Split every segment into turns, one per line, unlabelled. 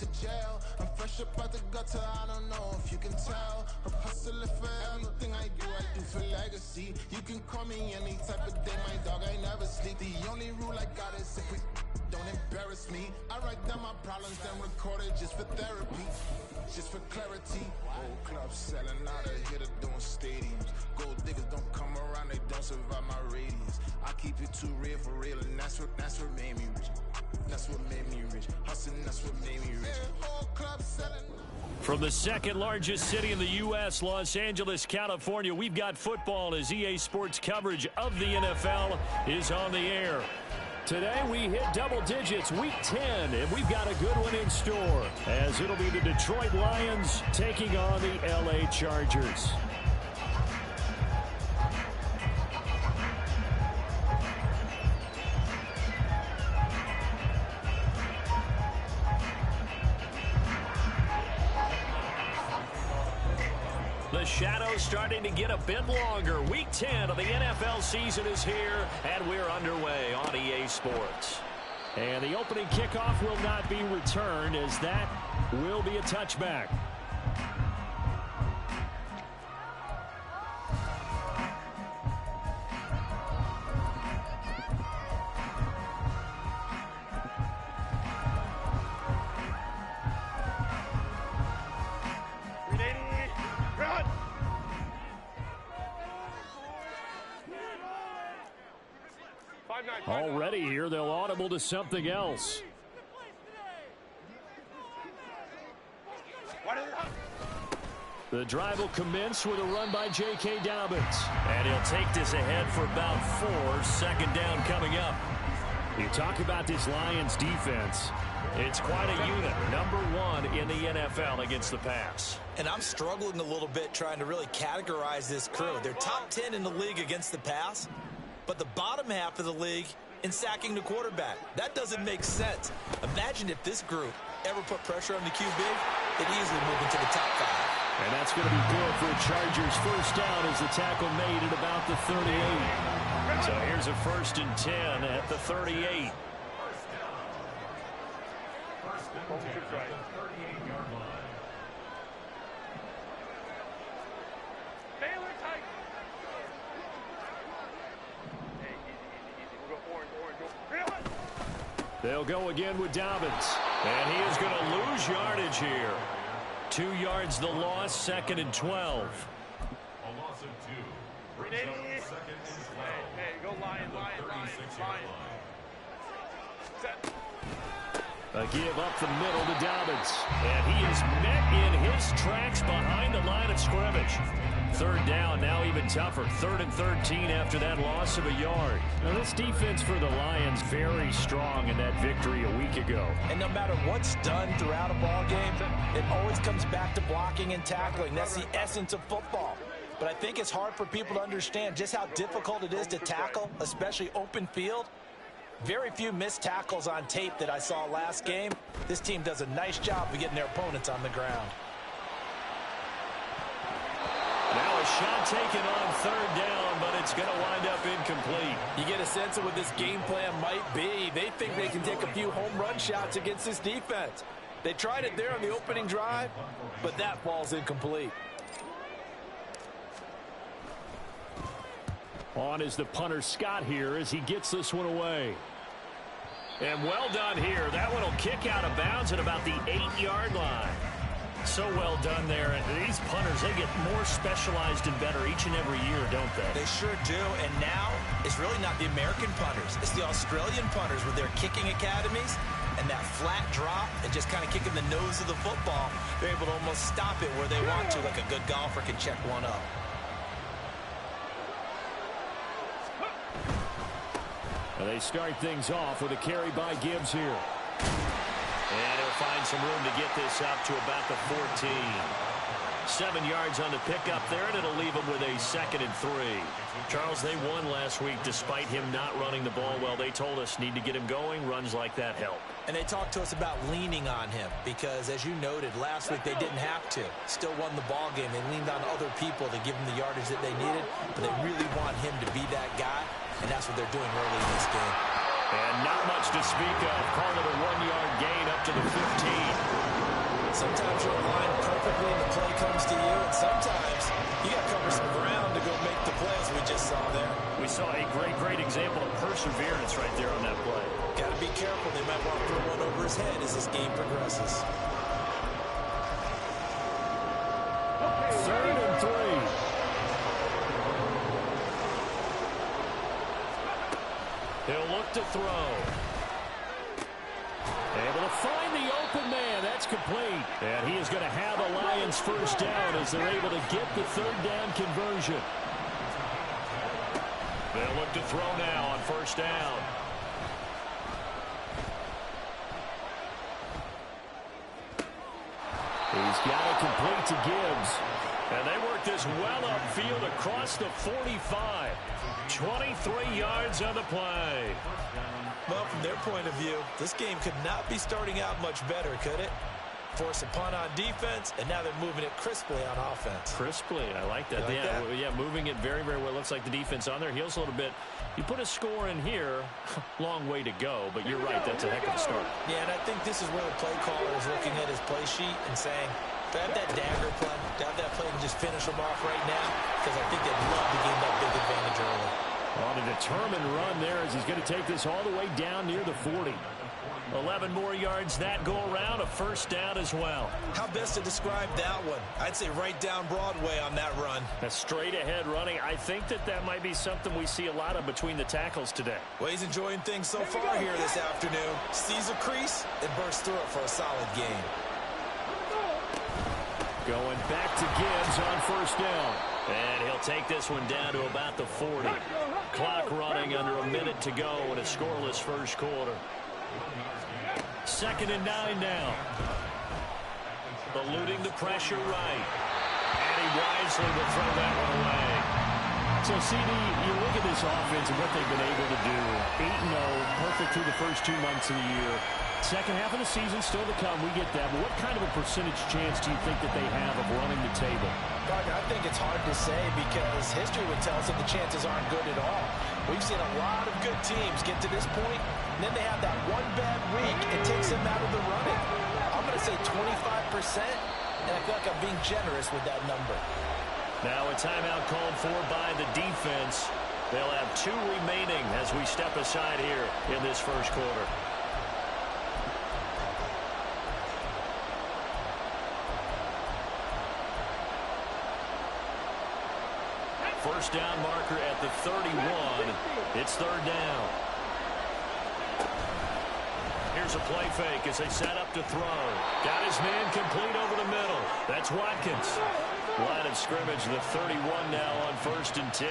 to jail. I'm fresh up out the gutter, I don't know if you can tell. I'm hustling for everything I do for legacy. You can call me any type of day, my dog, I never sleep. The only rule I got is if we don't embarrass me. I write down my problems, then record it just for therapy, just for clarity. Old clubs selling out of here, doing stadiums. Gold diggers don't come around, they don't survive my radius. I keep it too real for real, and that's what made me rich. That's what made me rich. Hustling, that's what made me rich. Whole club selling.
From the second largest city in the U.S., Los Angeles, California, we've got football as EA Sports coverage of the NFL is on the air. Today we hit double digits, week 10, and we've got a good one in store as it'll be the Detroit Lions taking on the L.A. Chargers. The shadow's starting to get a bit longer. Week 10 of the NFL season is here, and we're underway on EA Sports. And the opening kickoff will not be returned, as that will be a touchback. Already here, they'll audible to something else. The drive will commence with a run by J.K. Dobbins. And he'll take this ahead for about 4. Second down coming up. You talk about this Lions defense. It's quite a unit. #1 in the NFL against the pass.
And I'm struggling a little bit trying to really categorize this crew. They're top 10 in the league against the pass, but the bottom half of the league in sacking the quarterback. That doesn't make sense. Imagine if this group ever put pressure on the QB, they'd easily move into the top 5.
And that's going to be good for the Chargers. First down as the tackle made at about the 38. So here's a 1st and 10 at the 38. They'll go again with Dobbins. And he is going to lose yardage here. 2 yards the loss, 2nd and 12.
A loss of 2. Brings up 2nd and 12.
Hey, go Lion. Set.
A give up the middle to Dobbins. And he is met in his tracks behind the line of scrimmage. 3rd down, now even tougher. 3rd and 13 after that loss of a yard. Now this defense for the Lions very strong in that victory a week ago.
And no matter what's done throughout a ball game, it always comes back to blocking and tackling. That's the essence of football. But I think it's hard for people to understand just how difficult it is to tackle, especially open field. Very few missed tackles on tape that I saw last game. This team does a nice job of getting their opponents on the ground.
Now a shot taken on 3rd down, but it's going to wind up incomplete.
You get a sense of what this game plan might be. They think they can take a few home run shots against this defense. They tried it there on the opening drive, but that ball's incomplete.
On is the punter Scott here as he gets this one away. And well done here. That one will kick out of bounds at about the 8-yard line. So well done there. And these punters, they get more specialized and better each and every year, don't they?
They sure do. And now it's really not the American punters. It's the Australian punters with their kicking academies and that flat drop and just kind of kicking the nose of the football. They're able to almost stop it where they want to, like a good golfer can check one up.
And they start things off with a carry by Gibbs here. And he'll find some room to get this up to about the 14. 7 yards on the pickup there, and it'll leave him with a 2nd and 3. Charles, they won last week despite him not running the ball well. They told us need to get him going. Runs like that help.
And they talked to us about leaning on him because, as you noted, last week they didn't have to. Still won the ball game. They leaned on other people to give them the yardage that they needed, but they really want him to be that guy, and that's what they're doing early in this game.
And not much to speak of. Call it a 1-yard gain up to the 15.
Sometimes you're aligned perfectly and the play comes to you, and sometimes you got to cover some ground to go make the play, as we just saw there.
We saw a great example of perseverance right there on that play.
Got to be careful. They might want to throw one over his head as this game progresses.
3rd and 3. He'll look to throw. Able to find the open man. That's complete. And he is going to have the Lions first down as they're able to get the 3rd down conversion. They'll look to throw now on first down. He's got it complete to Gibbs. And they work this well upfield across the 45. 23 yards on the play.
Well, from their point of view, this game could not be starting out much better, could it? Force a punt on defense, and now they're moving it crisply on offense.
Crisply, I like that. Yeah, moving it very well. Looks like the defense on their heels a little bit. You put a score in here, long way to go, but you're right, that's a heck of a start.
Yeah, and I think this is where the play caller is looking at his play sheet and saying, do I have that dagger play? Do I have that play and just finish them off right now? Because I think they'd love to gain that big advantage early.
On a determined run there as he's going to take this all the way down near the 40. 11 more yards that go around, a first down as well.
How best to describe that one? I'd say right down Broadway on that run.
A straight ahead running. I think that might be something we see a lot of between the tackles today.
Well, he's enjoying things so far here this afternoon. Sees a crease and bursts through it for a solid gain.
Going back to Gibbs on first down. And he'll take this one down to about the 40. Clock running under a minute to go in a scoreless first quarter. 2nd and 9 now. Eluding the pressure right. And he wisely will throw that one away. So, CD, you look at this offense and what they've been able to do. 8-0, perfect through the first 2 months of the year. Second half of the season still to come. We get that. But what kind of a percentage chance do you think that they have of running the table?
Gardner, I think it's hard to say because history would tell us that the chances aren't good at all. We've seen a lot of good teams get to this point, and then they have that one bad week. It takes them out of the running. I'm going to say 25%, and I feel like I'm being generous with that number.
Now a timeout called for by the defense. They'll have 2 remaining as we step aside here in this first quarter. First down marker at the 31. It's 3rd down. Here's a play fake as they set up to throw. Got his man complete over the middle. That's Watkins. Line of scrimmage, the 31 now on 1st and 10.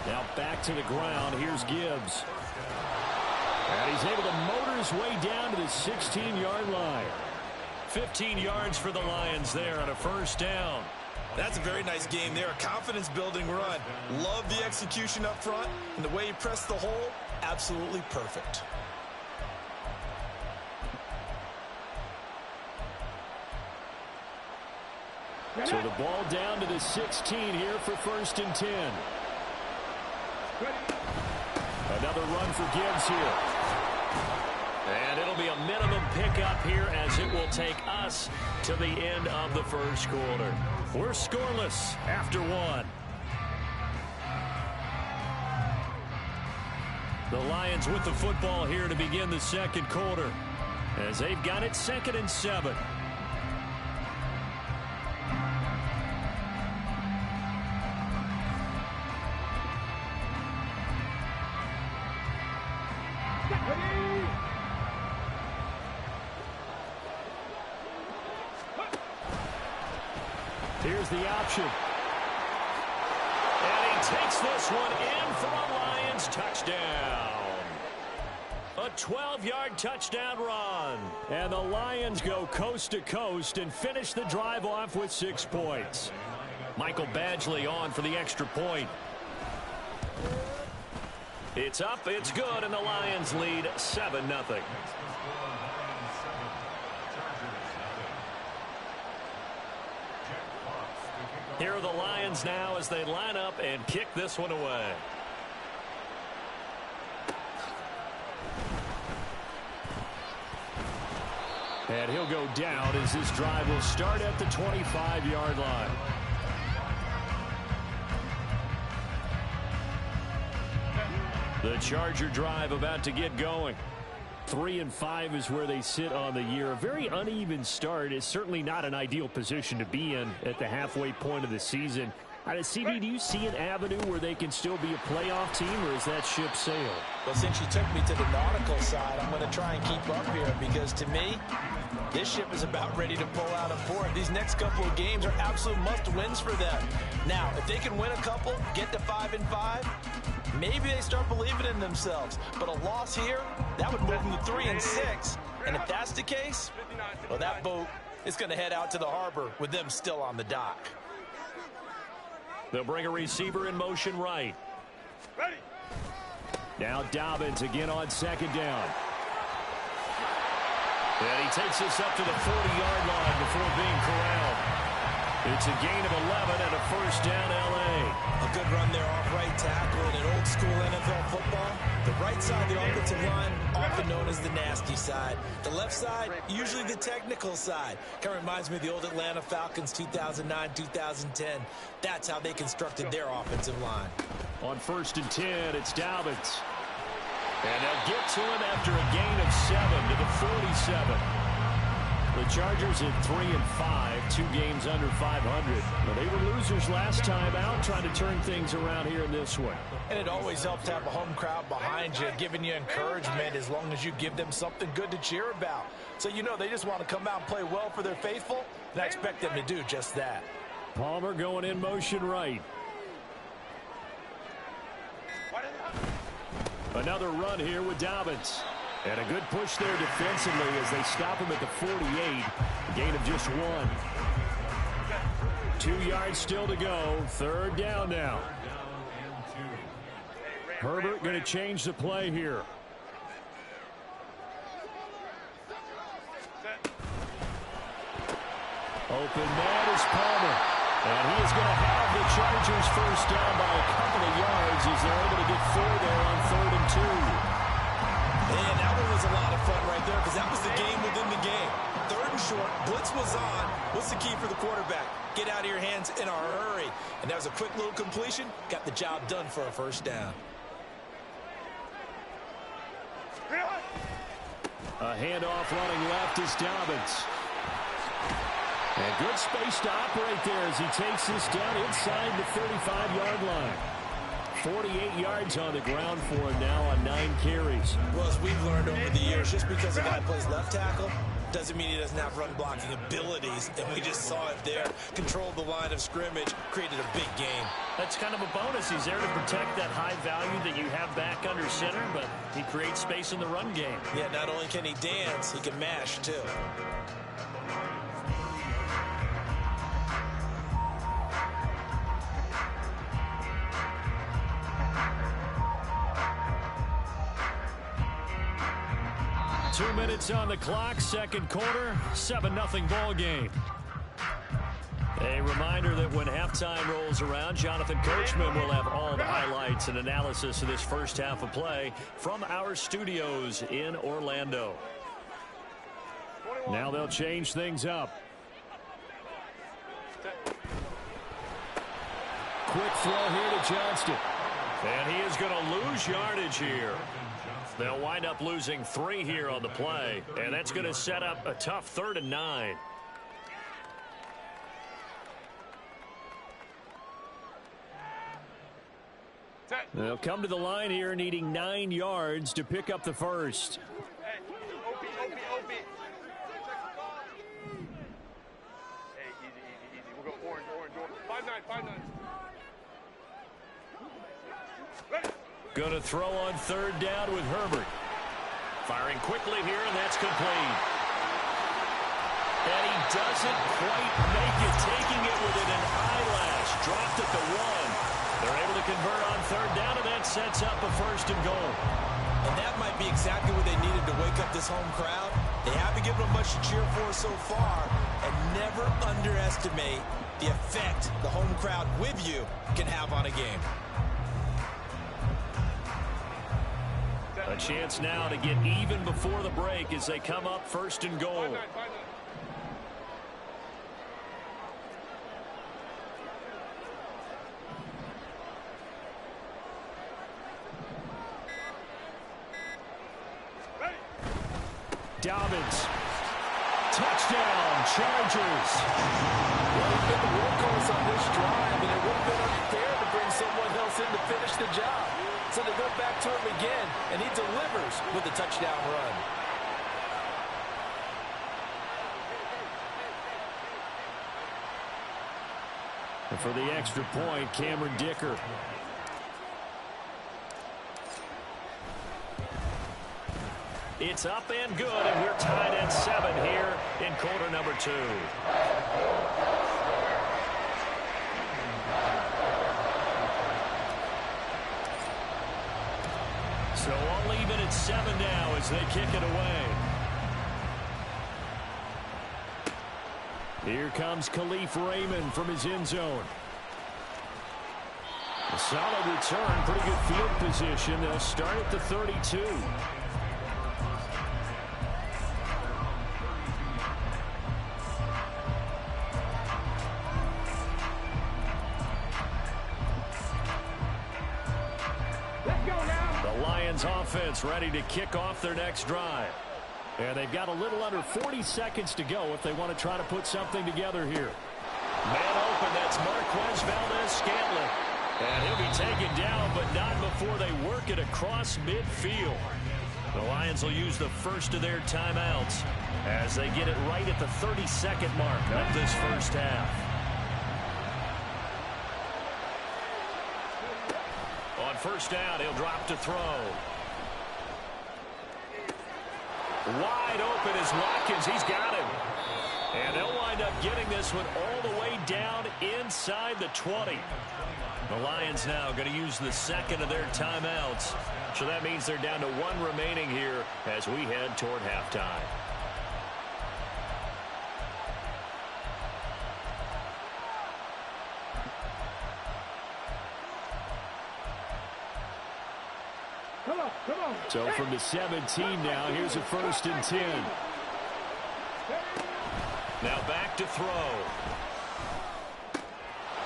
Now back to the ground. Here's Gibbs. And he's able to motor his way down to the 16-yard line. 15 yards for the Lions there on a first down.
That's a very nice game there, a confidence-building run. Love the execution up front, and the way he pressed the hole, absolutely perfect.
So the ball down to the 16 here for 1st and 10. Another run for Gibbs here. And it'll be a minimum pickup here as it will take us to the end of the first quarter. We're scoreless after 1. The Lions with the football here to begin the second quarter as they've got it 2nd and 7. Here's the option. And he takes this one in for a Lions touchdown. A 12-yard touchdown run. And the Lions go coast to coast and finish the drive off with 6 points. Michael Badgley on for the extra point. It's up, it's good, and the Lions lead 7-0. Here are the Lions now as they line up and kick this one away. And he'll go down as this drive will start at the 25-yard line. The Charger drive about to get going. 3-5 is where they sit on the year. A very uneven start is certainly not an ideal position to be in at the halfway point of the season. CB, do you see an avenue where they can still be a playoff team, or is that ship sailed?
Well, since you took me to the nautical side, I'm going to try and keep up here because, to me, this ship is about ready to pull out of port. These next couple of games are absolute must-wins for them. Now, if they can win a couple, get to 5-5, maybe they start believing in themselves. But a loss here, that would move them to 3-6. And if that's the case, well, that boat is going to head out to the harbor with them still on the dock.
They'll bring a receiver in motion right.
Ready.
Now Dobbins again on second down. And he takes this up to the 40-yard line before being corralled. It's a gain of 11 and a first down, L.A.
A good run there off right tackle in an old-school NFL football. The right side of the offensive line, often known as the nasty side. The left side, usually the technical side. Kind of reminds me of the old Atlanta Falcons 2009-2010. That's how they constructed their offensive line.
On 1st and 10, it's Dobbins. And they'll get to him after a gain of 7 to the 47. The Chargers at 3-5, 2 games under 500. Well, they were losers last time out, trying to turn things around here in this one.
And it always helps to have a home crowd behind you, giving you encouragement as long as you give them something good to cheer about. So you know they just want to come out and play well for their faithful, and I expect them to do just that.
Palmer going in motion right. Another run here with Dobbins. And a good push there defensively as they stop him at the 48. A gain of just 1. 2 yards still to go. 3rd down now. Herbert going to change the play here. Open man is Palmer. And he is going to have the Chargers first down by a couple of yards as they're able to get 4 there on 3rd and 2.
And that one was a lot of fun right there because that was the game within the game. 3rd and short, blitz was on. What's the key for the quarterback? Get out of your hands in a hurry. And that was a quick little completion. Got the job done for a first down.
A handoff running left is Dobbins. And good space to operate there as he takes this down inside the 35-yard line. 48 yards on the ground for him now on 9 carries.
Well, as we've learned over the years, just because a guy plays left tackle doesn't mean he doesn't have run blocking abilities. And we just saw it there. Controlled the line of scrimmage, created a big game.
That's kind of a bonus. He's there to protect that high value that you have back under center, but he creates space in the run game.
Yeah, not only can he dance, he can mash too.
Two minutes on the clock, second quarter, 7-0 ball game. A reminder that when halftime rolls around, Jonathan Coachman will have all the highlights and analysis of this first half of play from our studios in Orlando. Now they'll change things up. Quick throw here to Johnston. And he is going to lose yardage here. They'll wind up losing 3 here on the play, and that's going to set up a tough 3rd and 9. They'll come to the line here needing 9 yards to pick up the first.
Hey, OP. Hey, easy. We'll go orange. 5-9. Ready.
Going to throw on 3rd down with Herbert. Firing quickly here, and that's complete. And he doesn't quite make it, taking it within an eyelash. Dropped at the 1. They're able to convert on 3rd down, and that sets up a 1st and goal.
And that might be exactly what they needed to wake up this home crowd. They haven't given them much to cheer for so far, and never underestimate the effect the home crowd with you can have on a game.
A chance now to get even before the break as they come up first and goal. Dobbins. Touchdown, Chargers.
Well, he's been the workhorse on this drive, and it would have been unfair to bring someone else in to finish the job. So they go back to him again, and he delivers with a touchdown run.
And for the extra point, Cameron Dicker. It's up and good, and we're tied at 7 here in quarter number 2. So all even at 7 now as they kick it away. Here comes Khalif Raymond from his end zone. A solid return, pretty good field position. They'll start at the 32. Offense ready to kick off their next drive. And they've got a little under 40 seconds to go if they want to try to put something together here. Man open, that's Marquez Valdez-Scantling. And he'll be taken down, but not before they work it across midfield. The Lions will use the first of their timeouts as they get it right at the 32nd mark of this first half. On first down, he'll drop to throw. Wide open is Watkins. He's got him. And they'll wind up getting this one all the way down inside the 20. The Lions now going to use the second of their timeouts. So that means they're down to 1 remaining here as we head toward halftime. So from the 17 now, here's a 1st and 10. Now back to throw.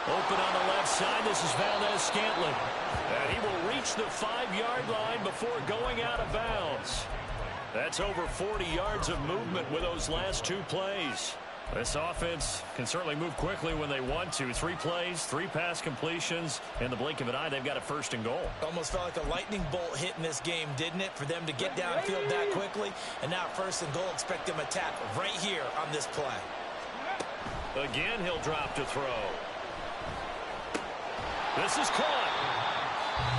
Open on the left side. This is Valdez-Scantling. And he will reach the 5-yard line before going out of bounds. That's over 40 yards of movement with those last 2 plays. This offense can certainly move quickly when they want to. 3 plays, 3 pass completions. In the blink of an eye, they've got a 1st and goal.
Almost felt like a lightning bolt hit in this game, didn't it? For them to get downfield that quickly. And now 1st and goal, expect them to tackle right here on this play.
Again, he'll drop to throw. This is caught.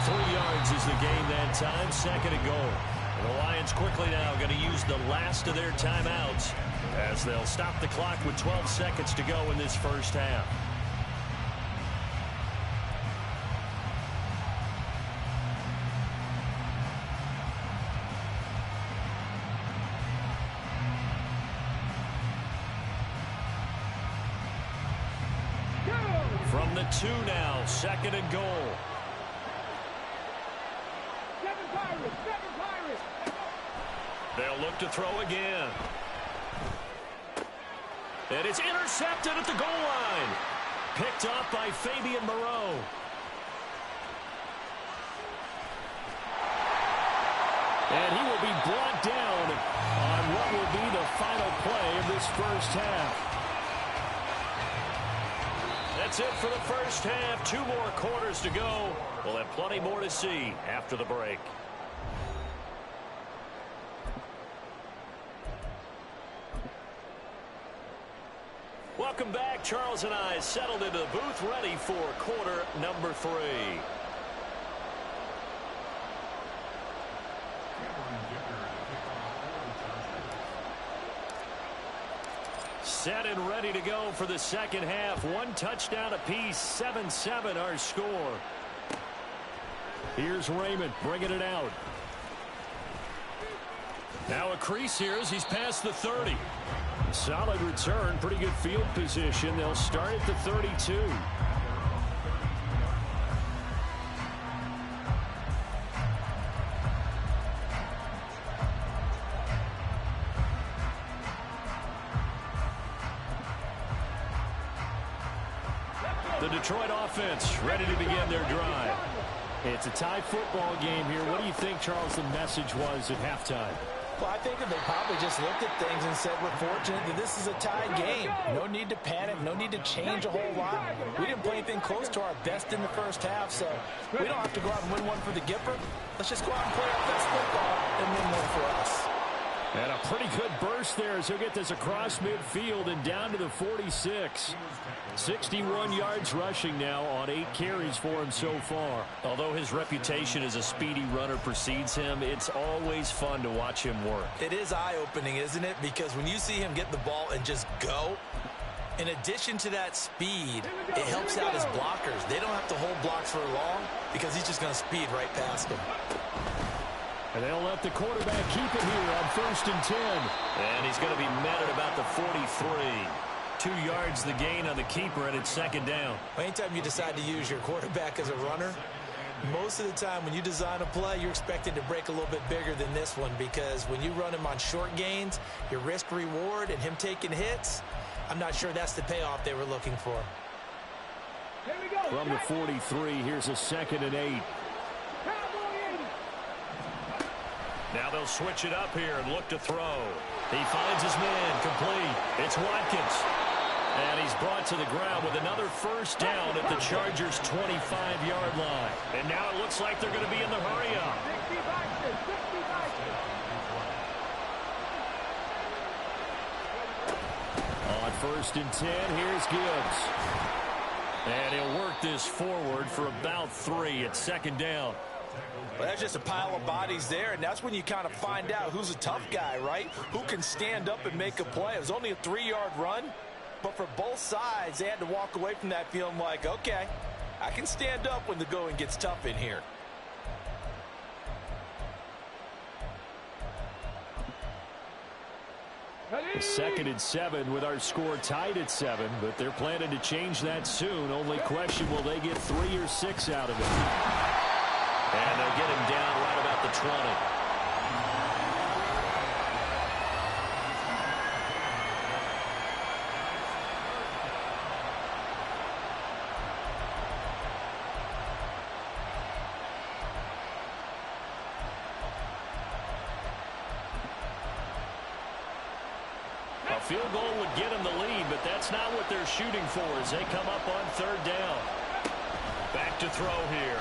3 yards is the gain that time. 2nd and goal. And the Lions quickly now going to use the last of their timeouts as they'll stop the clock with 12 seconds to go in this first half. From the 2 now, 2nd and goal. They'll look to throw again. And it's intercepted at the goal line. Picked up by Fabian Moreau. And he will be brought down on what will be the final play of this first half. That's it for the first half. 2 more quarters to go. We'll have plenty more to see after the break. Welcome back. Charles and I settled into the booth ready for quarter number 3. Set and ready to go for the second half. 1 touchdown apiece. 7-7 our score. Here's Raymond bringing it out. Now a crease here as he's past the 30. Solid return, pretty good field position. They'll start at the 32. The Detroit offense ready to begin their drive.
It's a tie football game here. What do you think, Charles, the message was at halftime?
Well, I think that they probably just looked at things and said, we're fortunate that this is a tied game. No need to panic. No need to change a whole lot. We didn't play anything close to our best in the first half, so we don't have to go out and win one for the Gipper. Let's just go out and play our best football and win one for us.
And a pretty good burst there as he'll get this across midfield and down to the 46. 61 yards rushing now on 8 carries for him so far. Although his reputation as a speedy runner precedes him, it's always fun to watch him work.
It is eye-opening, isn't it? Because when you see him get the ball and just go, in addition to that speed, it helps out his blockers. They don't have to hold blocks for long because he's just going to speed right past them.
And they'll let the quarterback keep it here on 1st and 10. And he's going to be met at about the 43. 2 yards the gain on the keeper, and it's 2nd down.
Anytime you decide to use your quarterback as a runner, most of the time when you design a play, you're expected to break a little bit bigger than this one, because when you run him on short gains, your risk-reward and him taking hits, I'm not sure that's the payoff they were looking for.
From the 43, here's a 2nd and 8. Now they'll switch it up here and look to throw. He finds his man complete. It's Watkins. And he's brought to the ground with another 1st down at the Chargers' 25-yard line. And now it looks like they're going to be in the hurry-up. On 1st and 10, here's Gibbs. And he'll work this forward for about 3 at 2nd down.
Well, that's just a pile of bodies there, and that's when you kind of find out who's a tough guy, right? Who can stand up and make a play. It was only a 3-yard run, but for both sides, they had to walk away from that feeling like, okay, I can stand up when the going gets tough in here.
The 2nd and 7 with our score tied at 7, but they're planning to change that soon. Only question, will they get 3 or 6 out of it? And they'll get him down right about the 20. A field goal would get him the lead, but that's not what they're shooting for as they come up on 3rd down. Back to throw here.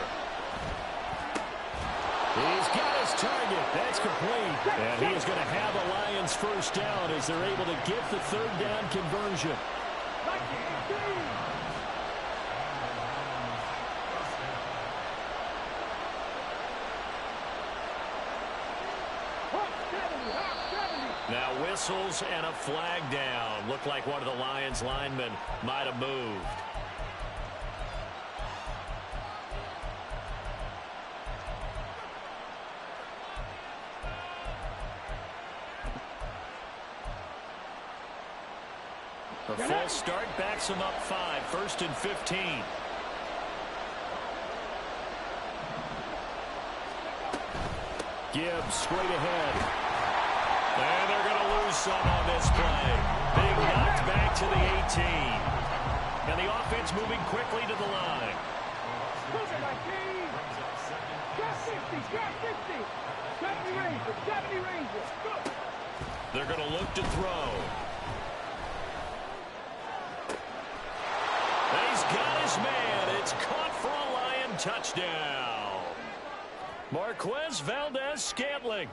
He's got his target. That's complete. And he is going to have a Lions 1st down as they're able to get the 3rd down conversion. Now whistles and a flag down. Looked like one of the Lions linemen might have moved. A full start backs him up 5. 1st and 15. Gibbs straight ahead. And they're going to lose some on this play. Being knocked back to the 18. And the offense moving quickly to the line. They're going to look to throw. He's got his man. It's caught for a Lion touchdown. Marquez Valdez-Scantling,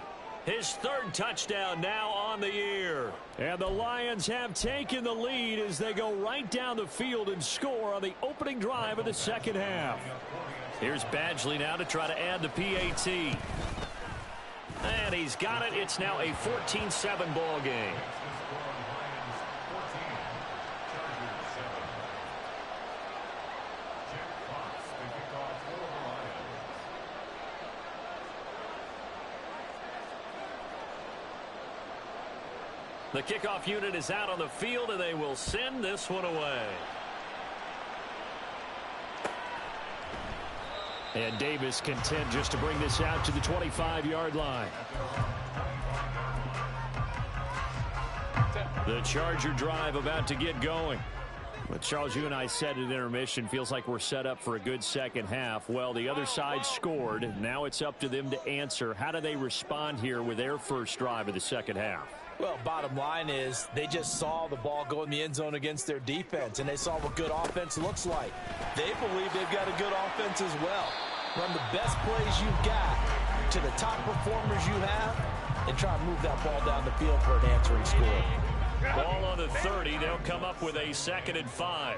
his 3rd touchdown now on the year. And the Lions have taken the lead as they go right down the field and score on the opening drive of the 2nd half. Here's Badgley now to try to add the PAT. And he's got it. It's now a 14-7 ball game. The kickoff unit is out on the field, and they will send this one away. And Davis content just to bring this out to the 25-yard line. The Charger drive about to get going.
But Charles, you and I said at intermission, feels like we're set up for a good second half. Well, the other side scored. Now it's up to them to answer. How do they respond here with their first drive of the second half?
Well, bottom line is they just saw the ball go in the end zone against their defense, and they saw what good offense looks like. They believe they've got a good offense as well. Run the best plays you've got to the top performers you have, and try and move that ball down the field for an answering score.
Ball on the 30. They'll come up with a 2nd and 5.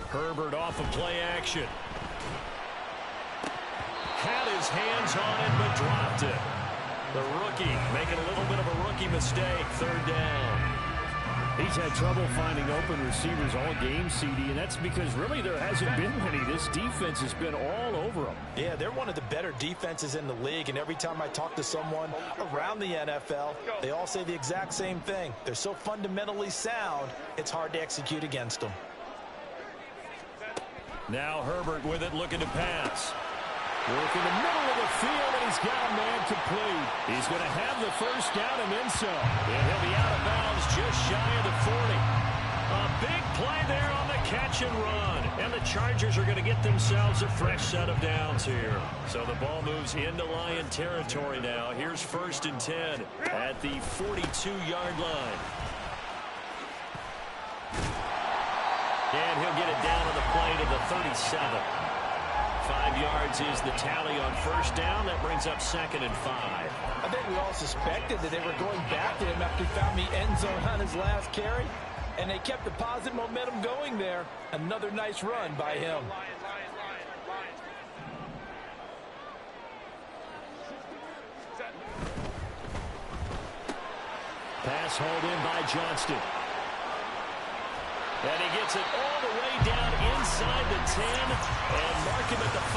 Herbert off of play action. Had his hands on it, but dropped it. The rookie making a little bit of a rookie mistake. 3rd down.
He's had trouble finding open receivers all game, CD, and that's because really there hasn't been many. This defense has been all over them.
Yeah, they're one of the better defenses in the league, and every time I talk to someone around the NFL, they all say the exact same thing. They're so fundamentally sound, it's hard to execute against them.
Now Herbert with it, looking to pass.
Work in the middle of the field, and he's got a man complete. He's going to have the first down and then some.
And he'll be out of bounds just shy of the 40. A big play there on the catch and run. And the Chargers are going to get themselves a fresh set of downs here. So the ball moves into Lion territory now. Here's 1st and 10 at the 42-yard line. And he'll get it down on the play to the 37. 5 yards is the tally on 1st down. That brings up 2nd and 5.
I think we all suspected that they were going back to him after he found the end zone on his last carry, and they kept the positive momentum going there. Another nice run by him.
Pass hauled in by Johnston.
And he gets it all the way down inside the 10 and mark him at the 5.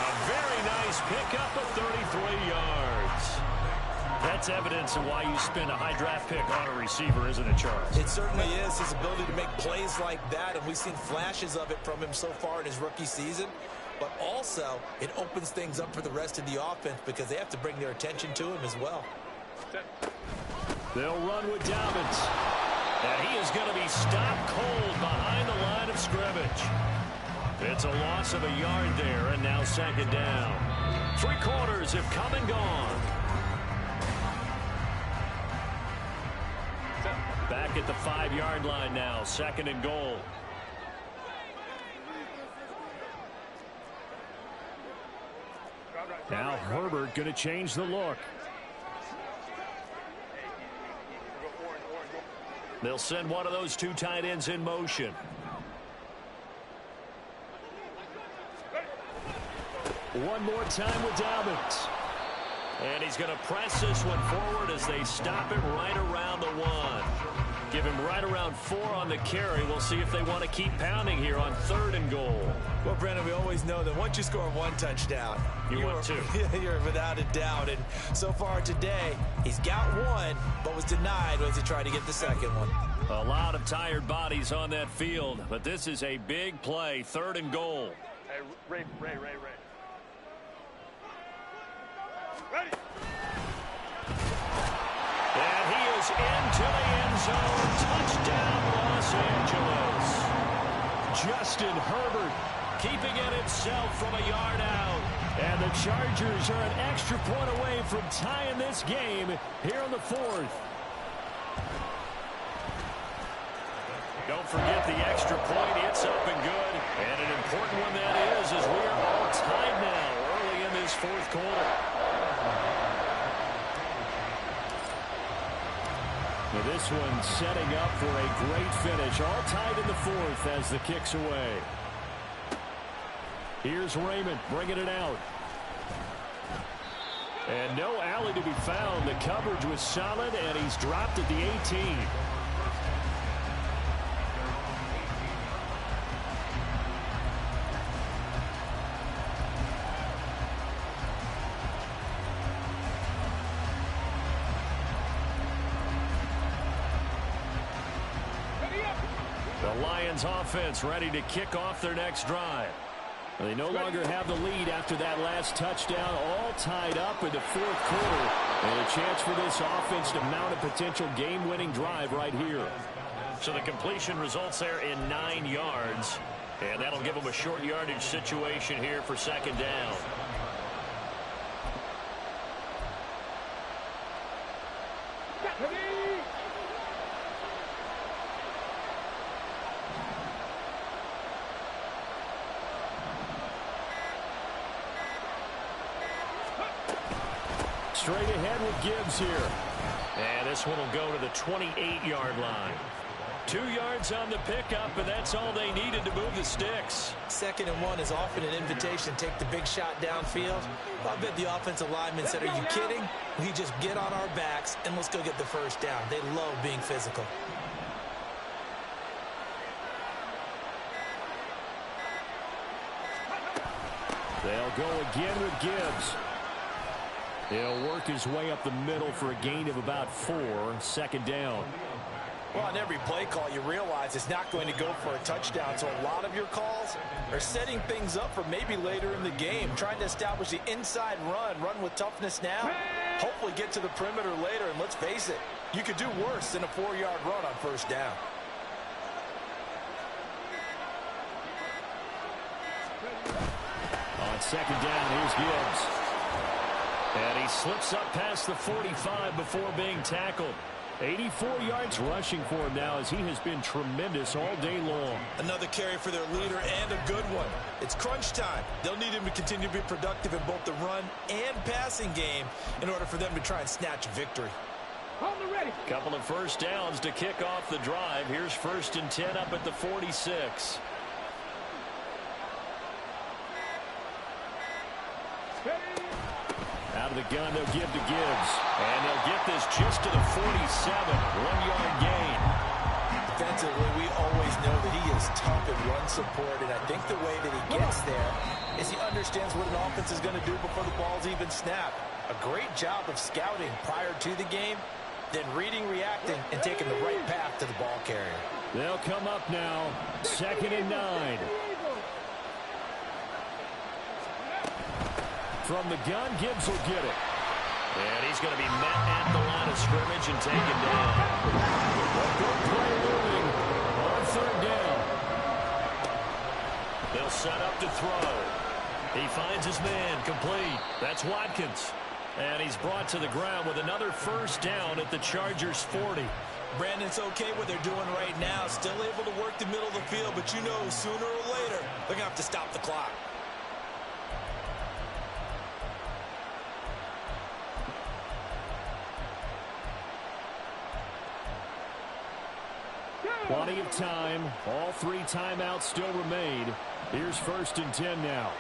A very nice pickup of 33 yards. That's evidence of why you spend a high draft pick on a receiver, isn't it, Charles?
It certainly is. His ability to make plays like that, and we've seen flashes of it from him so far in his rookie season. But also, it opens things up for the rest of the offense because they have to bring their attention to him as well.
They'll run with Dobbins.
And he is going to be stopped cold behind the line of scrimmage. It's a loss of a yard there, and now 2nd down. 3 quarters have come and gone. Back at the 5-yard line now, 2nd and goal.
Now Herbert going to change the look.
They'll send one of those 2 tight ends in motion.
One more time with Dobbins.
And he's going to press this one forward as they stop it right around the 1. Give him right around 4 on the carry. We'll see if they want to keep pounding here on 3rd and goal.
Well, Brandon, we always know that once you score 1 touchdown,
you want 2.
You're without a doubt. And so far today, he's got 1, but was denied as he tried to get the 2nd one.
A lot of tired bodies on that field, but this is a big play. 3rd and goal.
Hey, Ray. Ready.
And he is into the end zone. Touchdown, Los Angeles. Justin Herbert keeping it himself from a yard out.
And the Chargers are an extra point away from tying this game here in the 4th.
Don't forget the extra point. It's up and good. And an important one that is, as we are all tied now early in this 4th quarter.
Now this one setting up for a great finish. All tied in the 4th as the kick's away. Here's Raymond bringing it out. And no alley to be found. The coverage was solid, and he's dropped at the 18. The Lions offense ready to kick off their next drive. They no longer have the lead after that last touchdown, all tied up in the 4th quarter. And a chance for this offense to mount a potential game-winning drive right here.
So the completion results there in 9 yards. And that'll give them a short yardage situation here for second down.
Straight ahead with Gibbs here.
And this one will go to the 28-yard line. 2 yards on the pickup, and that's all they needed to move the sticks.
2nd and 1 is often an invitation to take the big shot downfield. I bet the offensive lineman said, are you kidding? We just get on our backs and let's go get the first down. They love being physical.
They'll go again with Gibbs. He'll work his way up the middle for a gain of about 4. 2nd down.
Well, on every play call, you realize it's not going to go for a touchdown. So a lot of your calls are setting things up for maybe later in the game, trying to establish the inside run with toughness now, hopefully get to the perimeter later. And let's face it, you could do worse than a 4-yard run on first down.
On 2nd down, here's Gibbs.
And he slips up past the 45 before being tackled.
84 yards rushing for him now as he has been tremendous all day long.
Another carry for their leader and a good one. It's crunch time. They'll need him to continue to be productive in both the run and passing game in order for them to try and snatch a victory.
Couple of first downs to kick off the drive. Here's 1st and 10 up at the 46.
Out of the gun, they'll give to Gibbs.
And they'll get this just to the 47. 1-yard gain.
Defensively, we always know that he is tough in run support, and I think the way that he gets there is he understands what an offense is going to do before the ball's even snapped. A great job of scouting prior to the game, then reading, reacting, and taking the right path to the ball carrier.
They'll come up now. 2nd and 9. From the gun, Gibbs will get it.
And he's going to be met at the line of scrimmage and taken down.
A good play moving on 3rd down.
They'll set up to throw. He finds his man complete. That's Watkins. And he's brought to the ground with another first down at the Chargers 40.
Brandon's okay what they're doing right now. Still able to work the middle of the field, but you know sooner or later they're going to have to stop the clock.
Plenty of time. All 3 timeouts still remain. Here's 1st and 10 now.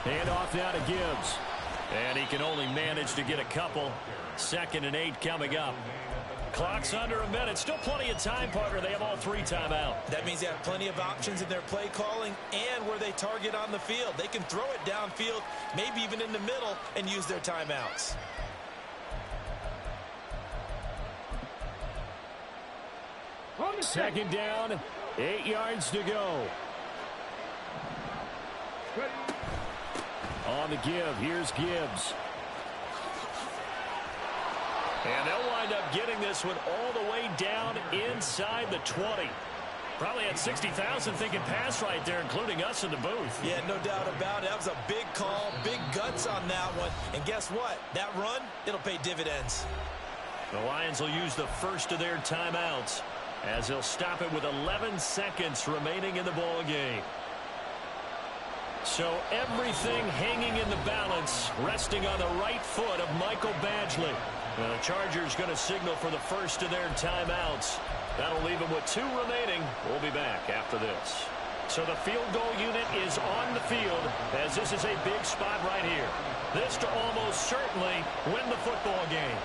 Hand off now to Gibbs.
And he can only manage to get a couple. 2nd and 8 coming up. Clock's under a minute. Still plenty of time, partner. They have all 3 timeout.
That means they have plenty of options in their play calling and where they target on the field. They can throw it downfield, maybe even in the middle, and use their timeouts.
Second down, 8 yards to go. On the give, here's Gibbs.
And they'll wind up getting this one all the way down inside the 20. Probably had 60,000 thinking pass right there, including us in the booth.
Yeah, no doubt about it. That was a big call, big guts on that one. And guess what? That run, it'll pay dividends.
The Lions will use the first of their timeouts as they'll stop it with 11 seconds remaining in the ball game. So everything hanging in the balance, resting on the right foot of Michael Badgley. The Chargers going to signal for the first of their timeouts. That'll leave them with 2 remaining. We'll be back after this. So the field goal unit is on the field as this is a big spot right here. This to almost certainly win the football game.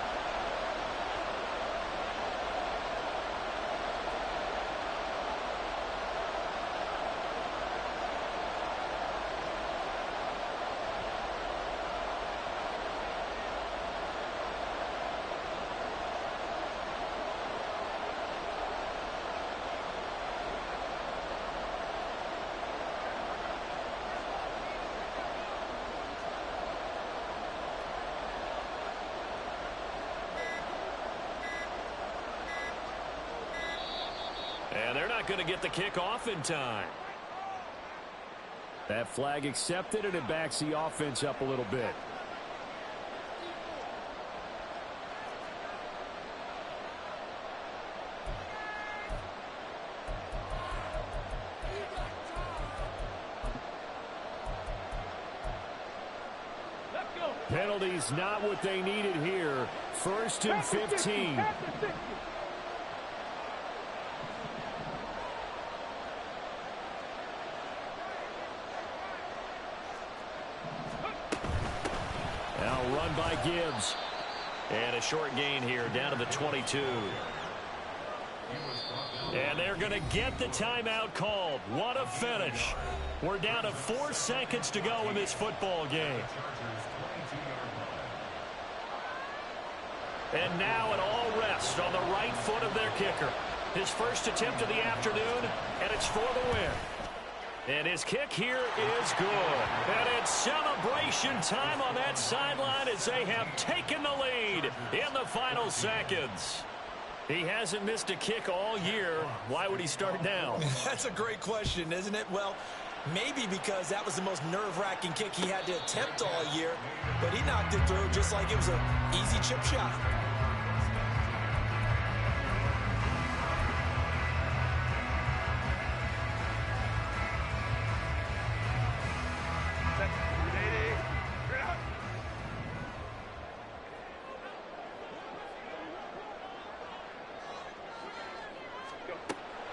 And they're not going to get the kick off in time.
That flag accepted, and it backs the offense up a little bit. Penalties not what they needed here. 1st and 15. Now run by Gibbs.
And a short gain here down to the 22. And they're going to get the timeout called. What a finish. We're down to 4 seconds to go in this football game. And now it all rests on the right foot of their kicker. His first attempt of the afternoon, and it's for the win. And his kick here is good. And it's celebration time on that sideline as they have taken the lead in the final seconds. He hasn't missed a kick all year. Why would he start now?
That's a great question, isn't it? Well, maybe because that was the most nerve-wracking kick he had to attempt all year, but he knocked it through just like it was an easy chip shot.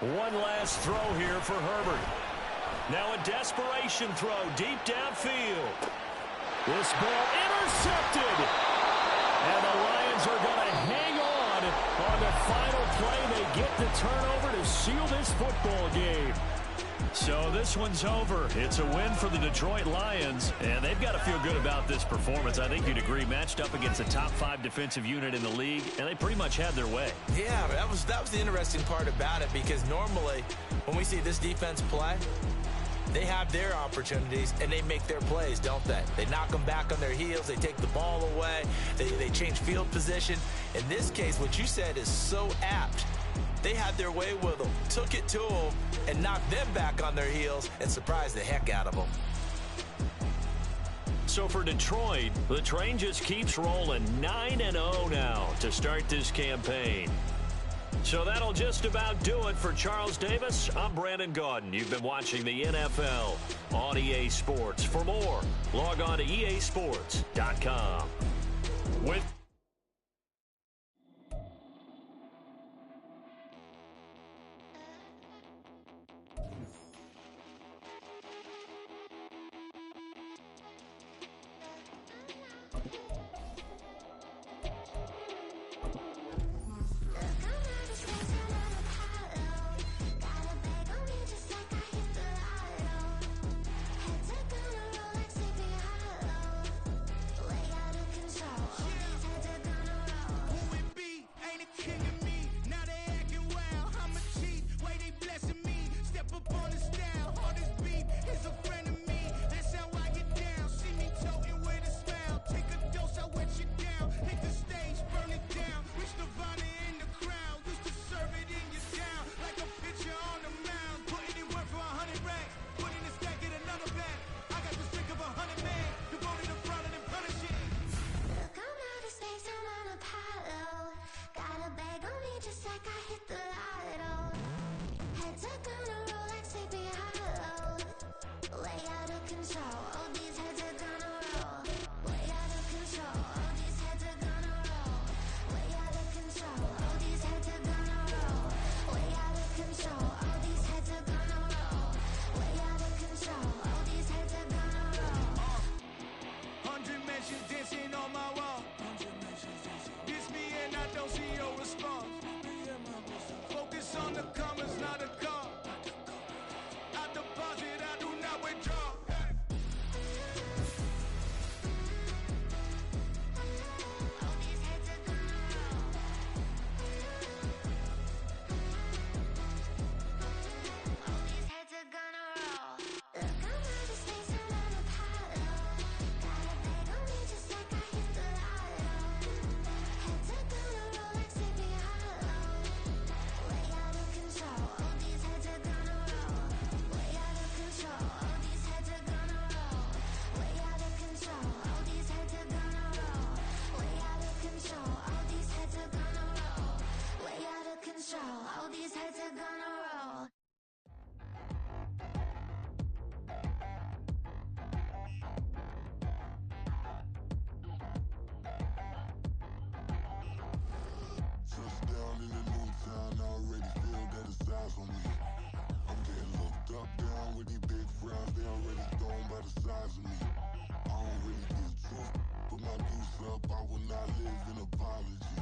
One last throw here for Herbert. Now a desperation throw deep downfield.
This ball intercepted. And the Lions are going to hang on the final play. They get the turnover to seal this football game.
So this one's over. It's a win for the Detroit Lions, and they've got to feel good about this performance. I think you'd agree, matched up against a top 5 defensive unit in the league, and they pretty much had their way.
Yeah, that was the interesting part about it, because normally when we see this defense play, they have their opportunities and they make their plays, don't they? They knock them back on their heels. They take the ball away. They change field position. In this case, what you said is so apt. They had their way with them, took it to them, and knocked them back on their heels and surprised the heck out of them.
So for Detroit, the train just keeps rolling 9-0 now to start this campaign. So that'll just about do it for Charles Davis. I'm Brandon Gaudin. You've been watching the NFL on EA Sports. For more, log on to easports.com. With
size of me. I don't really get drunk, put my deuce up, I will not live in apology.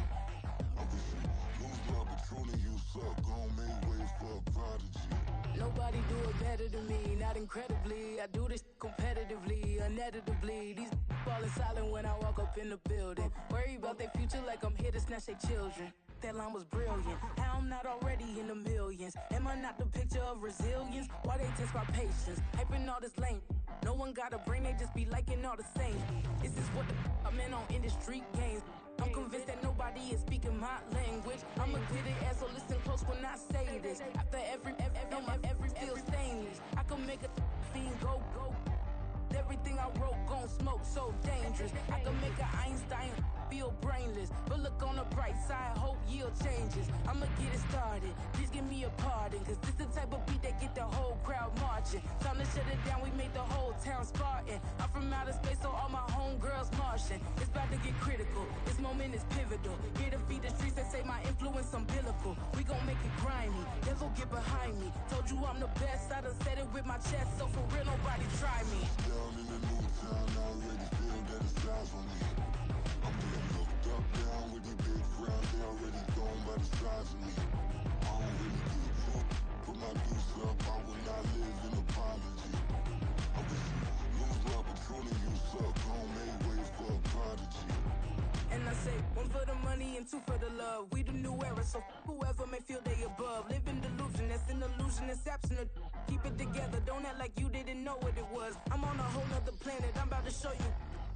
I wish you lose love, but truly you suck. Gon' make way for a prodigy.
Nobody do it better than me, not incredibly. I do this competitively, uneditably. These falling silent when I walk up in the building. Worry about their future like I'm here to snatch their children. That line was brilliant. How I'm not already in the millions? Am I not the picture of resilience? Why they test my patience? Hyping all this lame. No one got a brain, they just be liking all the same. This is what the I'm in on industry games. I'm convinced that nobody is speaking my language. I'm a good ass, so listen close when I say this. After every feel stainless. I can make a fiend go. Everything I wrote gon' smoke, so dangerous. I can make an Einstein feel brainless. But look on the bright side, hope yield changes. I'ma get it started, please give me a pardon. Cause this the type of beat that get the whole crowd marching. Time to shut it down, we made the whole town Spartan. I'm from outer space, so all my homegirls Martian. It's about to get critical, this moment is pivotal. Here to feed the streets that say my influence umbilical. We gon' make it grimy, devil get behind me. Told you I'm the best, I done said it with my chest. So for real, nobody try me.
Down in the new town, I already feel that it's eyes on me. I'm getting looked up, down with the big frown. They already gone by the size of me. I don't really get drunk, put my deuce up, I will not live in apology. I wish you lose love, but truly you suck. Gon' make way for a prodigy.
And I say, one for the money and two for the love. We the new era, so whoever may feel they above. Live in delusion, that's an illusion, it's absent. Keep it together, don't act like you didn't know what it was. I'm on a whole nother planet, I'm about to show you.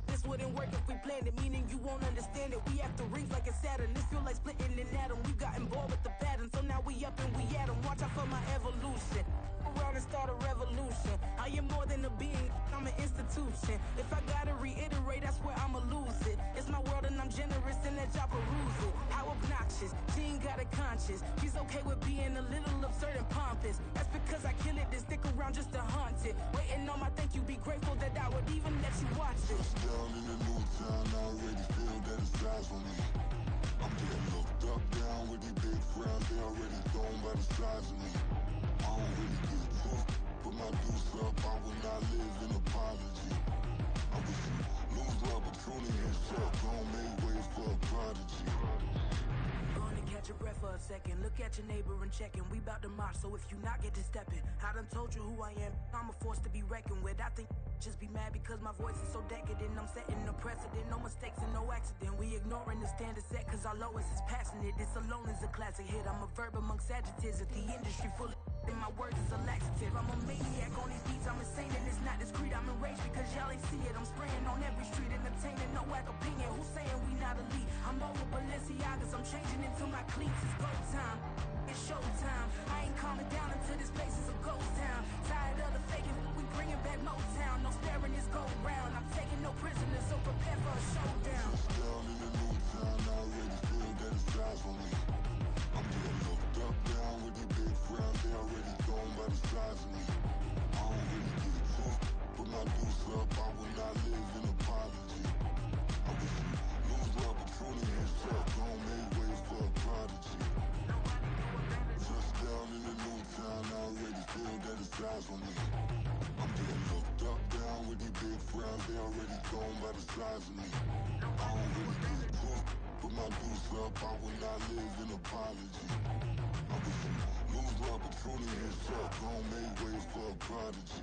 This wouldn't work if we planned it, meaning you won't understand it. We have to rings like a Saturn, this feel like splitting an atom. We got involved with the pattern, so now we up and we at 'em. Watch out for my evolution. Around and start a revolution. I am more than a being, I'm an institution. If I gotta reiterate, that's where I'ma lose it. It's my world and I'm generous and let y'all peruse it. How obnoxious, she ain't got a conscience. She's okay with being a little absurd and pompous. That's because I kill it, then stick around just to haunt it. Waiting on my thank you, be grateful that I would even let you watch it.
Down in the new town, I already feel that it's eyes on me. I'm getting looked up, down with the big frown. They already gone by the size of me. I don't really get drunk, put my deuce up, I will not live in apology. I wish you lose love, but truly you suck. Gon' make way for a prodigy.
Gonna catch your breath for a second. Look at your neighbor and checking. We bout to march, so if you not get to stepping. I done told you who I am. I'm a force to be reckoned with. I think just be mad because my voice is so decadent. I'm setting a precedent. No mistakes and no accident. We ignoring the standard set cause our lowest is passionate. This alone is a classic hit. I'm a verb amongst adjectives. If the industry full of and my words is a laxative. I'm a maniac on these beats. I'm insane and it's not discreet. I'm enraged because y'all ain't see it. I'm spraying on every street, entertaining no whack opinion. Who's saying we not elite? I'm over Balenciagas. I'm changing into my cleats. It's go time. It's showtime. I ain't calming down until this place is a ghost town. Tired of the faking. We bringing back Motown. No sparing this go round. I'm taking no prisoners, so prepare for a showdown.
Down in the new town, I already feel that it's eyes on me. I'm getting looked up, down with the big frown. They already gone by the size of me. I don't really get drunk, put my deuce up, I will not live in apology. I wish you lose love, but truly you suck. Gon' make way for a prodigy. Just down in the new town, I already feel that it's eyes on me. I'm getting looked up, down with the big frown. They already gone by the size of me. I don't really get drunk, put my deuce up, I will not live in apology. I wish you lose love, but truly you suck. Gon' make way for a prodigy.